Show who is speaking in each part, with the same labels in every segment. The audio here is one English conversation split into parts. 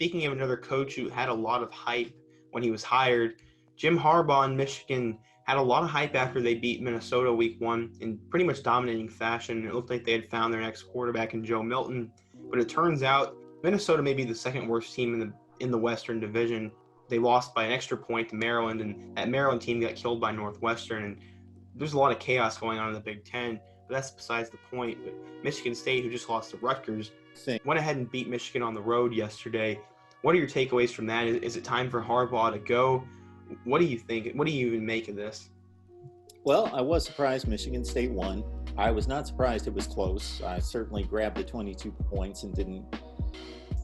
Speaker 1: speaking of another coach who had a lot of hype when he was hired, Jim Harbaugh in Michigan had a lot of hype after they beat Minnesota week 1 in pretty much dominating fashion. It looked like they had found their next quarterback in Joe Milton, but it turns out Minnesota may be the second worst team in the Western Division. They lost by an extra point to Maryland, and that Maryland team got killed by Northwestern. And there's a lot of chaos going on in the Big Ten, but that's besides the point. But Michigan State, who just lost to Rutgers, went ahead and beat Michigan on the road yesterday. What are your takeaways from that? Is it time for Harbaugh to go? What do you think? What do you even make of this?
Speaker 2: Well, I was surprised Michigan State won. I was not surprised it was close. I certainly grabbed the 22 points and didn't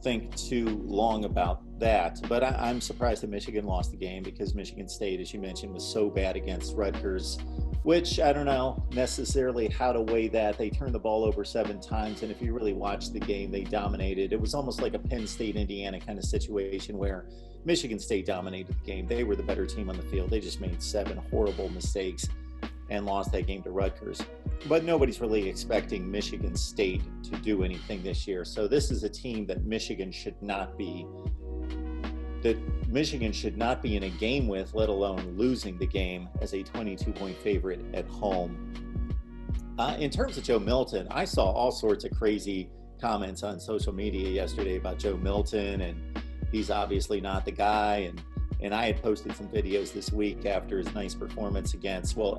Speaker 2: think too long about that. But I'm surprised that Michigan lost the game because Michigan State, as you mentioned, was so bad against Rutgers, which I don't know necessarily how to weigh that. They turned the ball over 7 times, and if you really watched the game, they dominated. It was almost like a Penn State, Indiana kind of situation where Michigan State dominated the game. They were the better team on the field. They just made 7 horrible mistakes and lost that game to Rutgers. But nobody's really expecting Michigan State to do anything this year. So this is a team that Michigan should not be in a game with, let alone losing the game as a 22-point favorite at home. In terms of Joe Milton, I saw all sorts of crazy comments on social media yesterday about Joe Milton, and he's obviously not the guy. And I had posted some videos this week after his nice performance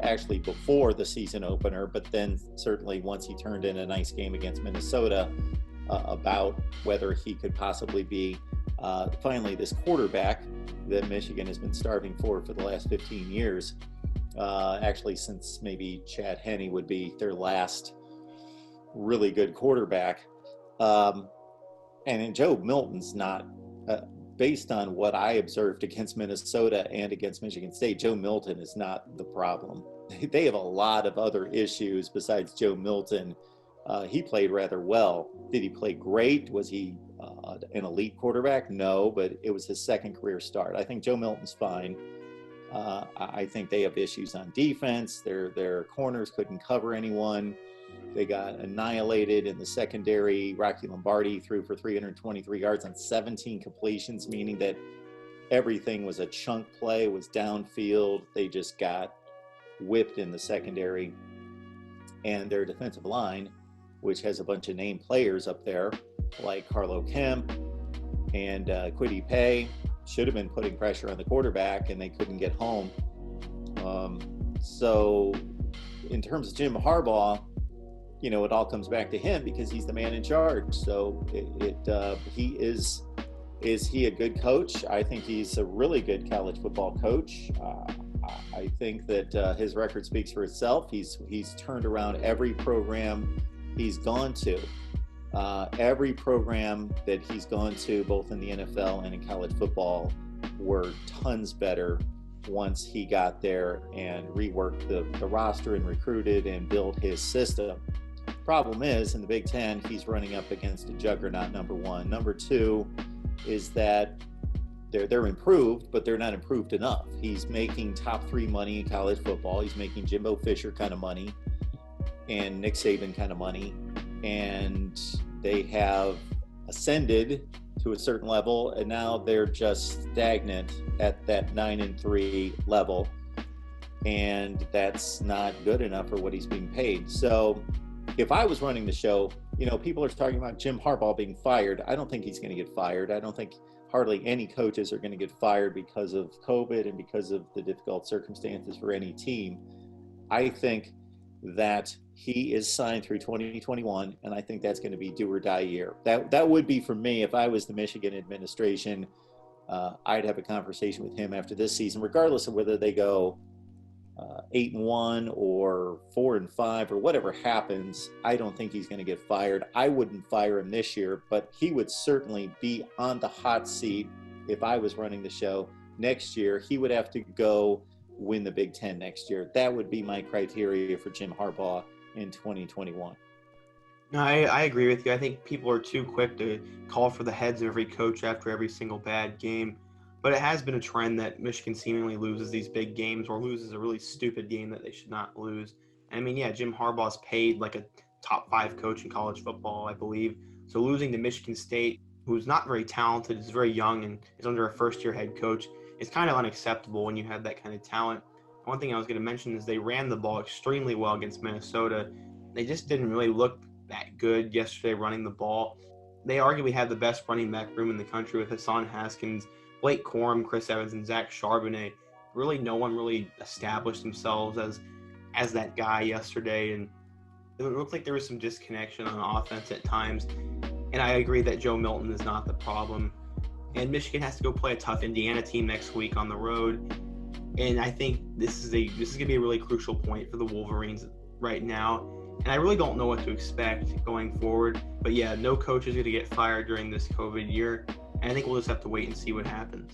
Speaker 2: actually before the season opener, but then certainly once he turned in a nice game against Minnesota, about whether he could possibly be finally this quarterback that Michigan has been starving for the last 15 years, actually since maybe Chad Henne would be their last really good quarterback. And Joe Milton's not, based on what I observed against Minnesota and against Michigan State, Joe Milton is not the problem. They have a lot of other issues besides Joe Milton. He played rather well. Did he play great? Was he an elite quarterback? No, but it was his second career start. I think Joe Milton's fine. I think they have issues on defense. Their corners couldn't cover anyone. They got annihilated in the secondary. Rocky Lombardi threw for 323 yards on 17 completions, meaning that everything was a chunk play, was downfield. They just got whipped in the secondary. And their defensive line, which has a bunch of named players up there, like Carlo Kemp and Kwity Paye, should have been putting pressure on the quarterback, and they couldn't get home. So in terms of Jim Harbaugh, it all comes back to him because he's the man in charge. So is he a good coach? I think he's a really good college football coach. I think that his record speaks for itself. He's turned around every program he's gone to. Every program that he's gone to, both in the NFL and in college football, were tons better once he got there and reworked the roster and recruited and built his system. Problem is, in the Big Ten, he's running up against a juggernaut, number one. Number two is that they're improved, but they're not improved enough. He's making top 3 money in college football. He's making Jimbo Fisher kind of money and Nick Saban kind of money. And they have ascended to a certain level, and now they're just stagnant at that 9-3 level. And that's not good enough for what he's being paid. So if I was running the show, people are talking about Jim Harbaugh being fired. I don't think he's going to get fired. I don't think hardly any coaches are going to get fired because of COVID and because of the difficult circumstances for any team. I think that he is signed through 2021, and I think that's going to be do or die year. That would be for me if I was the Michigan administration. I'd have a conversation with him after this season, regardless of whether they go 8-1 or 4-5 or whatever happens. I don't think he's going to get fired. I wouldn't fire him this year, but he would certainly be on the hot seat if I was running the show next year. He would have to go win the Big Ten next year. That would be my criteria for Jim Harbaugh in 2021.
Speaker 1: No, I agree with you. I think people are too quick to call for the heads of every coach after every single bad game. But it has been a trend that Michigan seemingly loses these big games or loses a really stupid game that they should not lose. I mean, yeah, Jim Harbaugh's paid like a top 5 coach in college football, I believe. So losing to Michigan State, who's not very talented, is very young, and is under a first-year head coach, is kind of unacceptable when you have that kind of talent. One thing I was going to mention is they ran the ball extremely well against Minnesota. They just didn't really look that good yesterday running the ball. They arguably have the best running back room in the country with Hassan Haskins, Blake Corum, Chris Evans, and Zach Charbonnet. Really, no one really established themselves as that guy yesterday, and it looked like there was some disconnection on offense at times. And I agree that Joe Milton is not the problem. And Michigan has to go play a tough Indiana team next week on the road. And I think this is going to be a really crucial point for the Wolverines right now. And I really don't know what to expect going forward. But yeah, no coach is going to get fired during this COVID year. And I think we'll just have to wait and see what happens.